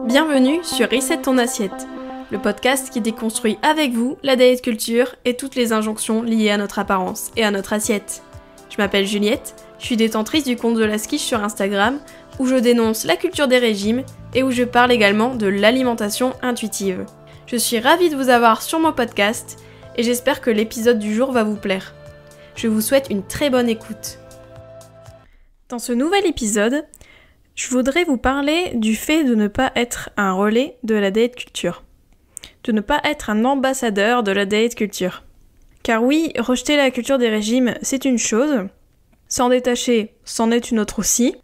Bienvenue sur Reset ton assiette, le podcast qui déconstruit avec vous la diet culture et toutes les injonctions liées à notre apparence et à notre assiette. Je m'appelle Juliette, je suis détentrice du compte de la Skiche sur Instagram, où je dénonce la culture des régimes et où je parle également de l'alimentation intuitive. Je suis ravie de vous avoir sur mon podcast et j'espère que l'épisode du jour va vous plaire. Je vous souhaite une très bonne écoute. Dans ce nouvel épisode, je voudrais vous parler du fait de ne pas être un relais de la diet culture. De ne pas être un ambassadeur de la diet culture. Car oui, rejeter la culture des régimes, c'est une chose. S'en détacher, c'en est une autre aussi.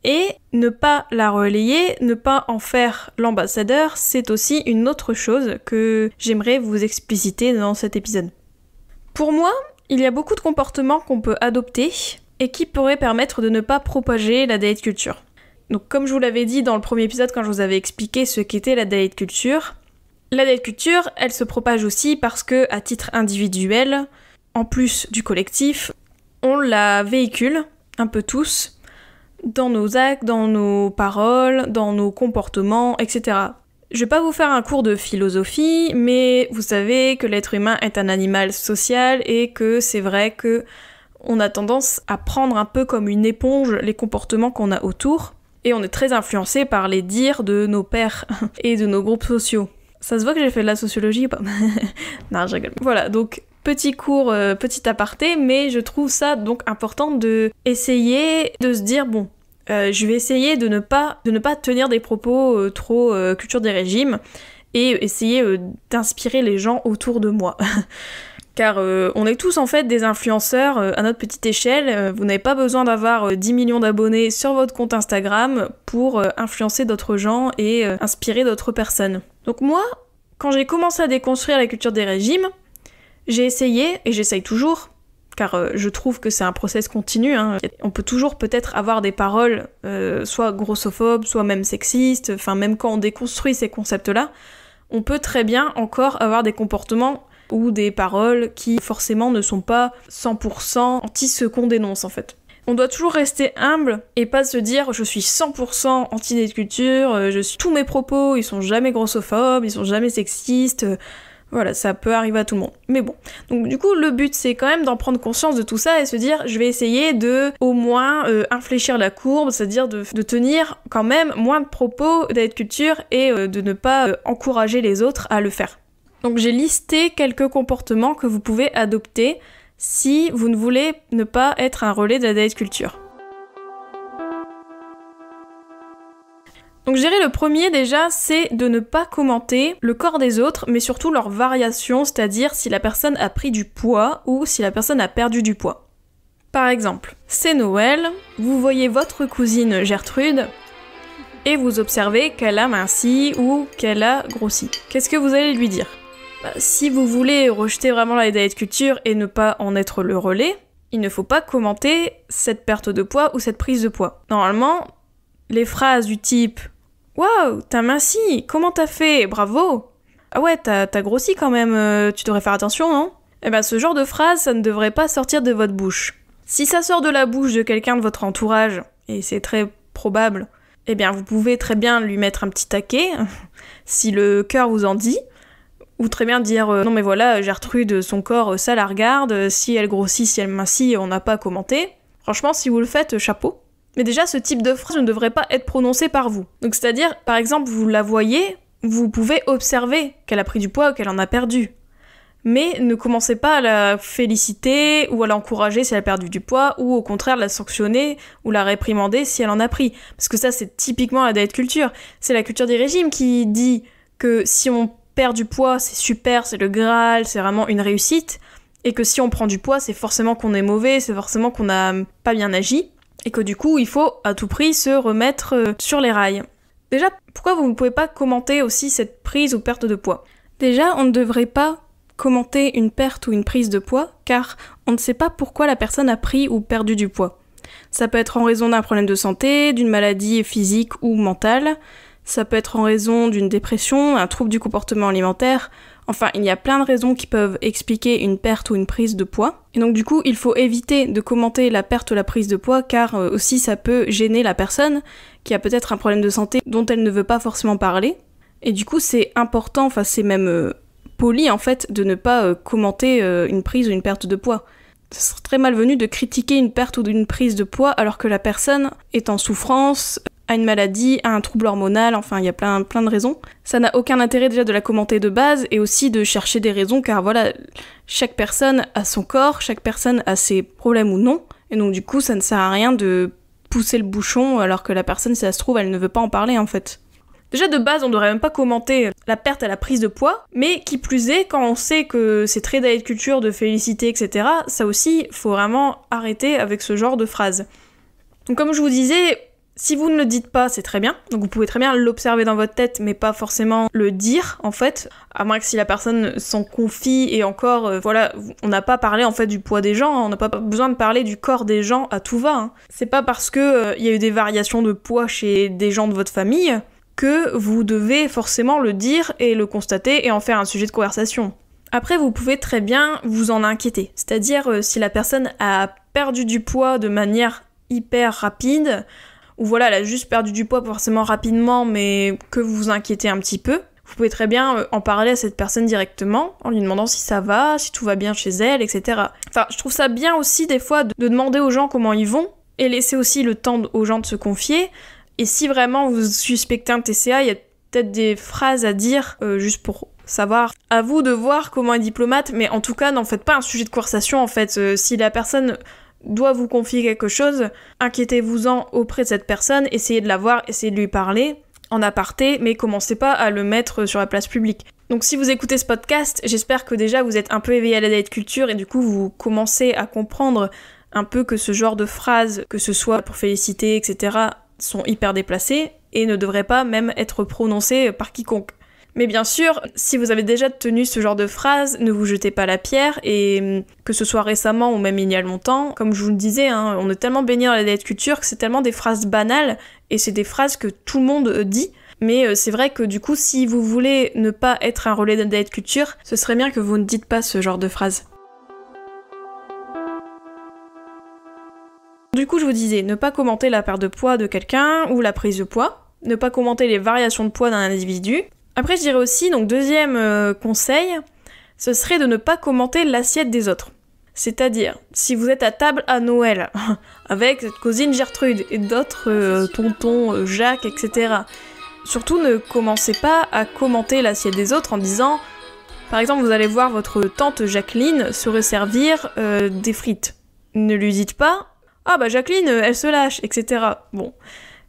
Et ne pas la relayer, ne pas en faire l'ambassadeur, c'est aussi une autre chose que j'aimerais vous expliciter dans cet épisode. Pour moi, il y a beaucoup de comportements qu'on peut adopter et qui pourraient permettre de ne pas propager la diet culture. Donc comme je vous l'avais dit dans le premier épisode quand je vous avais expliqué ce qu'était la diet culture, elle se propage aussi parce que, à titre individuel, en plus du collectif, on la véhicule, un peu tous, dans nos actes, dans nos paroles, dans nos comportements, etc. Je vais pas vous faire un cours de philosophie, mais vous savez que l'être humain est un animal social et que c'est vrai que on a tendance à prendre un peu comme une éponge les comportements qu'on a autour, et on est très influencé par les dires de nos pairs et de nos groupes sociaux. Ça se voit que j'ai fait de la sociologie ou pas? Non, je rigole. Voilà, donc petit cours, petit aparté, mais je trouve ça donc important de essayer de se dire, bon, je vais essayer de ne pas tenir des propos trop culture des régimes et essayer d'inspirer les gens autour de moi. Car on est tous en fait des influenceurs à notre petite échelle. Vous n'avez pas besoin d'avoir 10 millions d'abonnés sur votre compte Instagram pour influencer d'autres gens et inspirer d'autres personnes. Donc moi, quand j'ai commencé à déconstruire la culture des régimes, j'ai essayé, et j'essaye toujours, car je trouve que c'est un process continu, hein. On peut toujours peut-être avoir des paroles soit grossophobes, soit même sexistes, enfin même quand on déconstruit ces concepts-là, on peut très bien encore avoir des comportements ou des paroles qui forcément ne sont pas 100% anti ce qu'on dénonce en fait. On doit toujours rester humble et pas se dire je suis 100% anti-diet culture, tous mes propos ils sont jamais grossophobes, ils sont jamais sexistes, voilà, ça peut arriver à tout le monde. Mais bon, donc du coup le but c'est quand même d'en prendre conscience de tout ça et se dire je vais essayer de au moins infléchir la courbe, c'est-à-dire de tenir quand même moins de propos diet culture et de ne pas encourager les autres à le faire. Donc j'ai listé quelques comportements que vous pouvez adopter si vous ne voulez ne pas être un relais de la diet culture. Donc je dirais le premier déjà, c'est de ne pas commenter le corps des autres, mais surtout leurs variations, c'est-à-dire si la personne a pris du poids ou si la personne a perdu du poids. Par exemple, c'est Noël, vous voyez votre cousine Gertrude, et vous observez qu'elle a minci ou qu'elle a grossi. Qu'est-ce que vous allez lui dire ? Si vous voulez rejeter vraiment la diet culture et ne pas en être le relais, il ne faut pas commenter cette perte de poids ou cette prise de poids. Normalement, les phrases du type « Waouh, t'as minci, comment t'as fait, bravo !»« Ah ouais, t'as grossi quand même, tu devrais faire attention, non ?» Eh ben ce genre de phrase, ça ne devrait pas sortir de votre bouche. Si ça sort de la bouche de quelqu'un de votre entourage, et c'est très probable, eh bien vous pouvez très bien lui mettre un petit taquet, si le cœur vous en dit, ou très bien dire non mais voilà, Gertrude, son corps, ça la regarde, si elle grossit, si elle mincit, on n'a pas à commenter. Franchement, si vous le faites, chapeau. Mais déjà, ce type de phrase ne devrait pas être prononcé par vous. Donc c'est-à-dire, par exemple, vous la voyez, vous pouvez observer qu'elle a pris du poids ou qu'elle en a perdu. Mais ne commencez pas à la féliciter ou à l'encourager si elle a perdu du poids, ou au contraire la sanctionner ou la réprimander si elle en a pris. Parce que ça, c'est typiquement la diet culture. C'est la culture des régimes qui dit que si on perd du poids, c'est super, c'est le Graal, c'est vraiment une réussite, et que si on prend du poids, c'est forcément qu'on est mauvais, c'est forcément qu'on n'a pas bien agi, et que du coup, il faut à tout prix se remettre sur les rails. Déjà, pourquoi vous ne pouvez pas commenter aussi cette prise ou perte de poids ? Déjà, on ne devrait pas commenter une perte ou une prise de poids, car on ne sait pas pourquoi la personne a pris ou perdu du poids. Ça peut être en raison d'un problème de santé, d'une maladie physique ou mentale, ça peut être en raison d'une dépression, un trouble du comportement alimentaire, Enfin, il y a plein de raisons qui peuvent expliquer une perte ou une prise de poids. Et donc du coup, il faut éviter de commenter la perte ou la prise de poids car aussi ça peut gêner la personne qui a peut-être un problème de santé dont elle ne veut pas forcément parler. Et du coup, c'est important, enfin c'est même poli en fait, de ne pas commenter une prise ou une perte de poids. Ce serait très malvenu de critiquer une perte ou une prise de poids alors que la personne est en souffrance, a une maladie, a un trouble hormonal, enfin il y a plein de raisons. Ça n'a aucun intérêt déjà de la commenter de base et aussi de chercher des raisons car voilà, chaque personne a son corps, chaque personne a ses problèmes ou non, et donc du coup ça ne sert à rien de pousser le bouchon alors que la personne, si ça se trouve, elle ne veut pas en parler en fait. Déjà de base, on devrait même pas commenter la perte et la prise de poids, mais qui plus est, quand on sait que c'est très diet culture de féliciter, etc., ça aussi, faut vraiment arrêter avec ce genre de phrases. Donc comme je vous disais, si vous ne le dites pas, c'est très bien. Donc vous pouvez très bien l'observer dans votre tête, mais pas forcément le dire, en fait. À moins que si la personne s'en confie, et encore, voilà, on n'a pas parlé en fait du poids des gens, hein, on n'a pas besoin de parler du corps des gens à tout va. Hein. C'est pas parce que y a eu des variations de poids chez des gens de votre famille que vous devez forcément le dire et le constater et en faire un sujet de conversation. Après, vous pouvez très bien vous en inquiéter. C'est-à-dire, si la personne a perdu du poids de manière hyper rapide, ou voilà, elle a juste perdu du poids forcément rapidement, mais que vous vous inquiétez un petit peu, vous pouvez très bien en parler à cette personne directement, en lui demandant si ça va, si tout va bien chez elle, etc. Enfin, je trouve ça bien aussi, des fois, de demander aux gens comment ils vont, et laisser aussi le temps aux gens de se confier. Et si vraiment vous suspectez un TCA, il y a peut-être des phrases à dire, juste pour savoir. À vous de voir comment est diplomate, mais en tout cas, n'en faites pas un sujet de conversation, en fait. Si la personne doit vous confier quelque chose, inquiétez-vous-en auprès de cette personne, essayez de la voir, essayez de lui parler, en aparté, mais commencez pas à le mettre sur la place publique. Donc si vous écoutez ce podcast, j'espère que déjà vous êtes un peu éveillé à la diet culture, et du coup vous commencez à comprendre un peu que ce genre de phrases, que ce soit pour féliciter, etc., sont hyper déplacées et ne devraient pas même être prononcées par quiconque. Mais bien sûr, si vous avez déjà tenu ce genre de phrase, ne vous jetez pas la pierre, et que ce soit récemment ou même il y a longtemps, comme je vous le disais, hein, on est tellement baigné dans la diet culture que c'est tellement des phrases banales, et c'est des phrases que tout le monde dit, mais c'est vrai que du coup, si vous voulez ne pas être un relais de la diet culture, ce serait bien que vous ne dites pas ce genre de phrases. Du coup, je vous disais, ne pas commenter la perte de poids de quelqu'un ou la prise de poids, ne pas commenter les variations de poids d'un individu. Après, je dirais aussi, donc deuxième conseil, ce serait de ne pas commenter l'assiette des autres. C'est-à-dire, si vous êtes à table à Noël, avec cette cousine Gertrude et d'autres tontons Jacques, etc., surtout ne commencez pas à commenter l'assiette des autres en disant, par exemple, vous allez voir votre tante Jacqueline se resservir des frites. Ne lui dites pas, ah bah Jacqueline, elle se lâche, etc. Bon,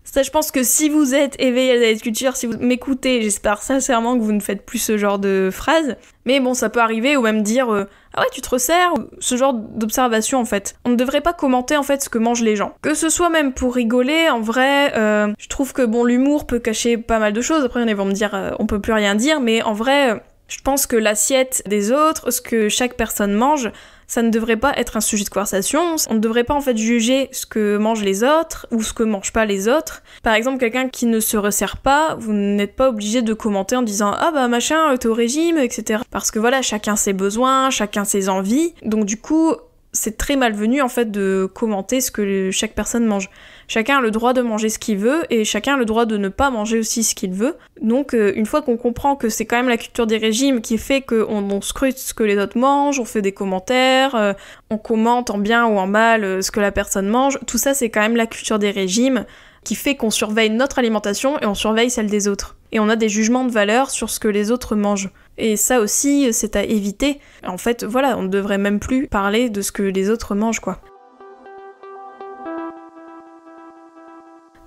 ça je pense que si vous êtes éveillé à la diet culture, si vous m'écoutez, j'espère sincèrement que vous ne faites plus ce genre de phrases. Mais bon, ça peut arriver, ou même dire ah ouais, tu te resserres, ce genre d'observation en fait. On ne devrait pas commenter en fait ce que mangent les gens. Que ce soit même pour rigoler, en vrai, je trouve que bon, l'humour peut cacher pas mal de choses. Après, ils vont me dire on peut plus rien dire, mais en vrai, je pense que l'assiette des autres, ce que chaque personne mange, ça ne devrait pas être un sujet de conversation. On ne devrait pas en fait juger ce que mangent les autres ou ce que mangent pas les autres. Par exemple, quelqu'un qui ne se resserre pas, vous n'êtes pas obligé de commenter en disant ah bah machin, t'es au régime, etc. Parce que voilà, chacun ses besoins, chacun ses envies. Donc du coup, c'est très malvenu en fait de commenter ce que chaque personne mange. Chacun a le droit de manger ce qu'il veut et chacun a le droit de ne pas manger aussi ce qu'il veut. Donc une fois qu'on comprend que c'est quand même la culture des régimes qui fait qu'on scrute ce que les autres mangent, on fait des commentaires, on commente en bien ou en mal ce que la personne mange, tout ça c'est quand même la culture des régimes qui fait qu'on surveille notre alimentation et on surveille celle des autres. Et on a des jugements de valeur sur ce que les autres mangent. Et ça aussi, c'est à éviter. En fait, voilà, on ne devrait même plus parler de ce que les autres mangent, quoi.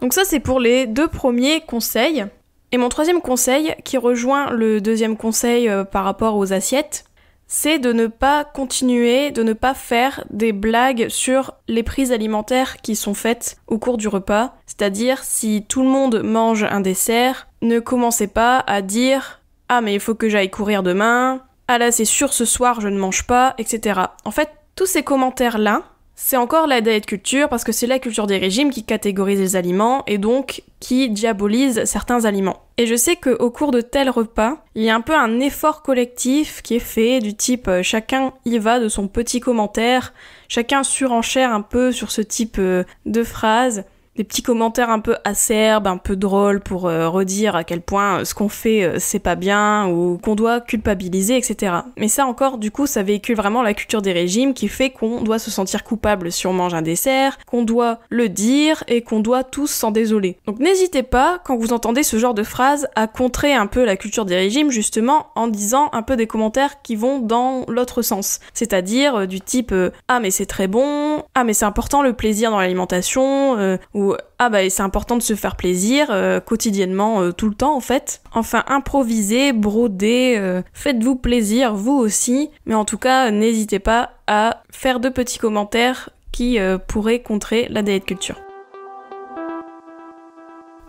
Donc ça, c'est pour les deux premiers conseils. Et mon troisième conseil, qui rejoint le deuxième conseil par rapport aux assiettes, c'est de ne pas continuer, de ne pas faire des blagues sur les prises alimentaires qui sont faites au cours du repas. C'est-à-dire, si tout le monde mange un dessert, ne commencez pas à dire « Ah, mais il faut que j'aille courir demain »,« Ah là, c'est sûr, ce soir, je ne mange pas », etc. En fait, tous ces commentaires-là, c'est encore la diet culture parce que c'est la culture des régimes qui catégorise les aliments et donc qui diabolisent certains aliments. Et je sais qu'au cours de tels repas, il y a un peu un effort collectif qui est fait du type chacun y va de son petit commentaire, chacun surenchère un peu sur ce type de phrase, des petits commentaires un peu acerbes, un peu drôles pour redire à quel point ce qu'on fait c'est pas bien ou qu'on doit culpabiliser, etc. Mais ça encore, du coup, ça véhicule vraiment la culture des régimes qui fait qu'on doit se sentir coupable si on mange un dessert, qu'on doit le dire et qu'on doit tous s'en désoler. Donc n'hésitez pas, quand vous entendez ce genre de phrase, à contrer un peu la culture des régimes justement en disant un peu des commentaires qui vont dans l'autre sens. C'est-à-dire du type ah mais c'est très bon, ah mais c'est important le plaisir dans l'alimentation, ou ah bah c'est important de se faire plaisir quotidiennement, tout le temps en fait. Enfin, improvisez, brodez, faites-vous plaisir vous aussi, mais en tout cas n'hésitez pas à faire de petits commentaires qui pourraient contrer la diet culture.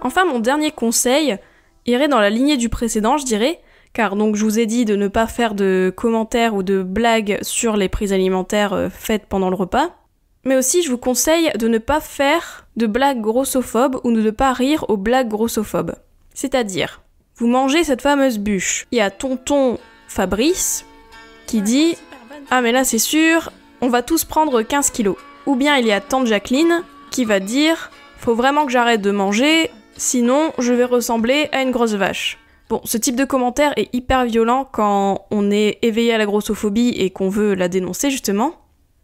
Enfin, mon dernier conseil irait dans la lignée du précédent, je dirais, car donc je vous ai dit de ne pas faire de commentaires ou de blagues sur les prises alimentaires faites pendant le repas. Mais aussi, je vous conseille de ne pas faire de blagues grossophobes ou de ne pas rire aux blagues grossophobes. C'est-à-dire, vous mangez cette fameuse bûche. Il y a tonton Fabrice qui dit « Ah mais là c'est sûr, on va tous prendre 15 kilos ». Ou bien il y a tante Jacqueline qui va dire « Faut vraiment que j'arrête de manger, sinon je vais ressembler à une grosse vache ». Bon, ce type de commentaire est hyper violent quand on est éveillé à la grossophobie et qu'on veut la dénoncer justement.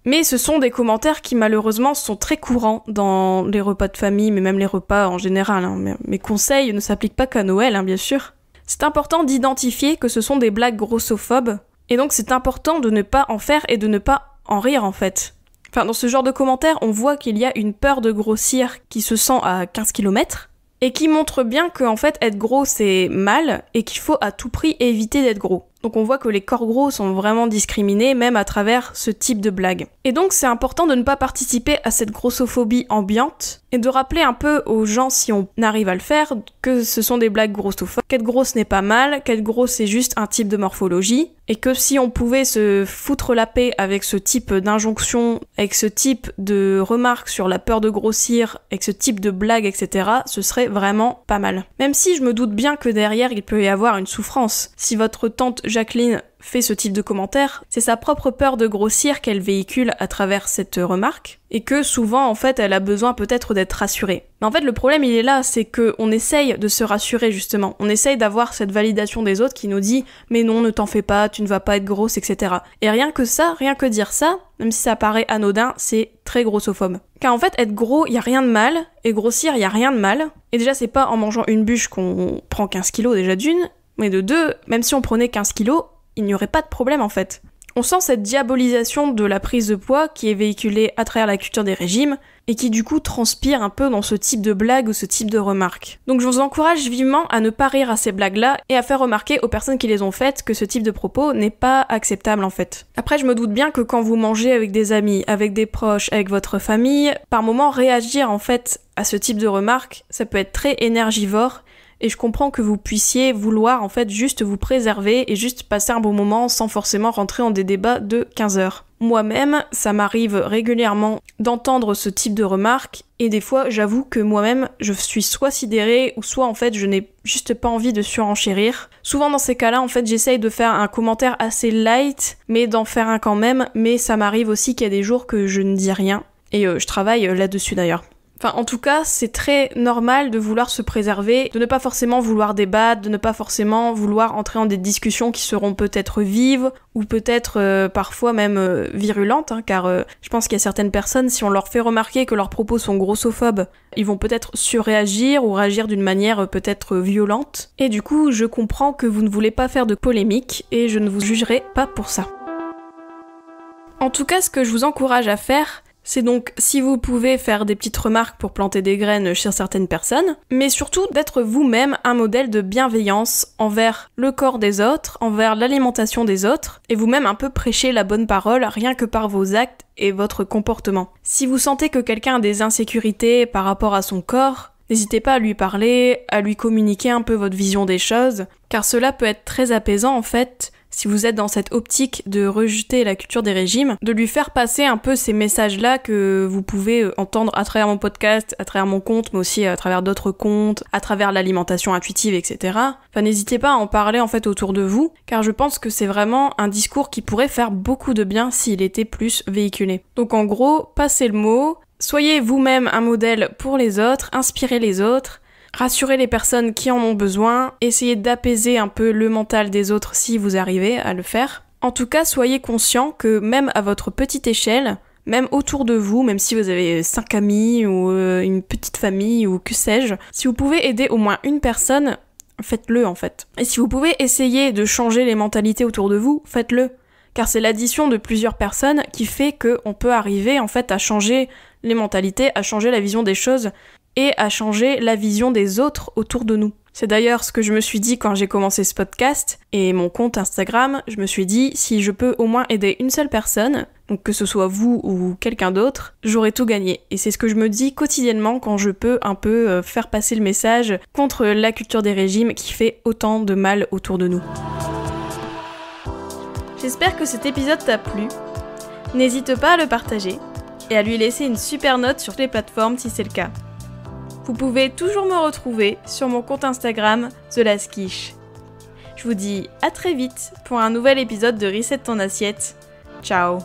Mais ce sont des commentaires qui malheureusement sont très courants dans les repas de famille, mais même les repas en général. Mes conseils ne s'appliquent pas qu'à Noël, bien sûr. C'est important d'identifier que ce sont des blagues grossophobes, et donc c'est important de ne pas en faire et de ne pas en rire en fait. Enfin, dans ce genre de commentaires, on voit qu'il y a une peur de grossir qui se sent à 15 km, et qui montre bien qu'en fait être gros c'est mal, et qu'il faut à tout prix éviter d'être gros. Donc on voit que les corps gros sont vraiment discriminés, même à travers ce type de blague. Et donc c'est important de ne pas participer à cette grossophobie ambiante, et de rappeler un peu aux gens, si on arrive à le faire, que ce sont des blagues grossophobes, qu'être grosse n'est pas mal, qu'être gros c'est juste un type de morphologie, et que si on pouvait se foutre la paix avec ce type d'injonction, avec ce type de remarques sur la peur de grossir, avec ce type de blagues, etc., ce serait vraiment pas mal. Même si je me doute bien que derrière il peut y avoir une souffrance. Si votre tante Jacqueline fait ce type de commentaire, c'est sa propre peur de grossir qu'elle véhicule à travers cette remarque, et que souvent en fait elle a besoin peut-être d'être rassurée. Mais en fait le problème il est là, c'est que on essaye de se rassurer justement, on essaye d'avoir cette validation des autres qui nous dit mais non ne t'en fais pas, tu ne vas pas être grosse, etc. Et rien que ça, rien que dire ça, même si ça paraît anodin, c'est très grossophobe. Car en fait être gros y a rien de mal, et grossir y a rien de mal, et déjà c'est pas en mangeant une bûche qu'on prend 15 kilos déjà d'une, mais de deux, même si on prenait 15 kilos, il n'y aurait pas de problème en fait. On sent cette diabolisation de la prise de poids qui est véhiculée à travers la culture des régimes et qui du coup transpire un peu dans ce type de blagues ou ce type de remarques. Donc je vous encourage vivement à ne pas rire à ces blagues-là et à faire remarquer aux personnes qui les ont faites que ce type de propos n'est pas acceptable en fait. Après je me doute bien que quand vous mangez avec des amis, avec des proches, avec votre famille, par moment réagir en fait à ce type de remarques, ça peut être très énergivore. Et je comprends que vous puissiez vouloir en fait juste vous préserver et juste passer un bon moment sans forcément rentrer dans des débats de 15 heures. Moi-même, ça m'arrive régulièrement d'entendre ce type de remarques et des fois, j'avoue que moi-même, je suis soit sidérée ou soit en fait, je n'ai juste pas envie de surenchérir. Souvent dans ces cas-là, en fait, j'essaye de faire un commentaire assez light, mais d'en faire un quand même, mais ça m'arrive aussi qu'il y a des jours que je ne dis rien et je travaille là-dessus d'ailleurs. Enfin, en tout cas, c'est très normal de vouloir se préserver, de ne pas forcément vouloir débattre, de ne pas forcément vouloir entrer dans des discussions qui seront peut-être vives ou peut-être parfois même virulentes, car je pense qu'il y a certaines personnes, si on leur fait remarquer que leurs propos sont grossophobes, ils vont peut-être surréagir ou réagir d'une manière peut-être violente. Et du coup, je comprends que vous ne voulez pas faire de polémique et je ne vous jugerai pas pour ça. En tout cas, ce que je vous encourage à faire, c'est donc, si vous pouvez, faire des petites remarques pour planter des graines chez certaines personnes, mais surtout d'être vous-même un modèle de bienveillance envers le corps des autres, envers l'alimentation des autres, et vous-même un peu prêcher la bonne parole rien que par vos actes et votre comportement. Si vous sentez que quelqu'un a des insécurités par rapport à son corps, n'hésitez pas à lui parler, à lui communiquer un peu votre vision des choses, car cela peut être très apaisant en fait, si vous êtes dans cette optique de rejeter la culture des régimes, de lui faire passer un peu ces messages-là que vous pouvez entendre à travers mon podcast, à travers mon compte, mais aussi à travers d'autres comptes, à travers l'alimentation intuitive, etc. Enfin, n'hésitez pas à en parler en fait autour de vous, car je pense que c'est vraiment un discours qui pourrait faire beaucoup de bien s'il était plus véhiculé. Donc en gros, passez le mot, soyez vous-même un modèle pour les autres, inspirez les autres, rassurez les personnes qui en ont besoin, essayez d'apaiser un peu le mental des autres si vous arrivez à le faire. En tout cas, soyez conscient que même à votre petite échelle, même autour de vous, même si vous avez 5 amis ou une petite famille ou que sais-je, si vous pouvez aider au moins une personne, faites-le en fait. Et si vous pouvez essayer de changer les mentalités autour de vous, faites-le. Car c'est l'addition de plusieurs personnes qui fait qu'on peut arriver en fait à changer les mentalités, à changer la vision des choses et à changer la vision des autres autour de nous. C'est d'ailleurs ce que je me suis dit quand j'ai commencé ce podcast et mon compte Instagram. Je me suis dit, si je peux au moins aider une seule personne, donc que ce soit vous ou quelqu'un d'autre, j'aurais tout gagné. Et c'est ce que je me dis quotidiennement quand je peux un peu faire passer le message contre la culture des régimes qui fait autant de mal autour de nous. J'espère que cet épisode t'a plu. N'hésite pas à le partager et à lui laisser une super note sur les plateformes si c'est le cas. Vous pouvez toujours me retrouver sur mon compte Instagram, TheLastQuiche. Je vous dis à très vite pour un nouvel épisode de Reset ton assiette. Ciao!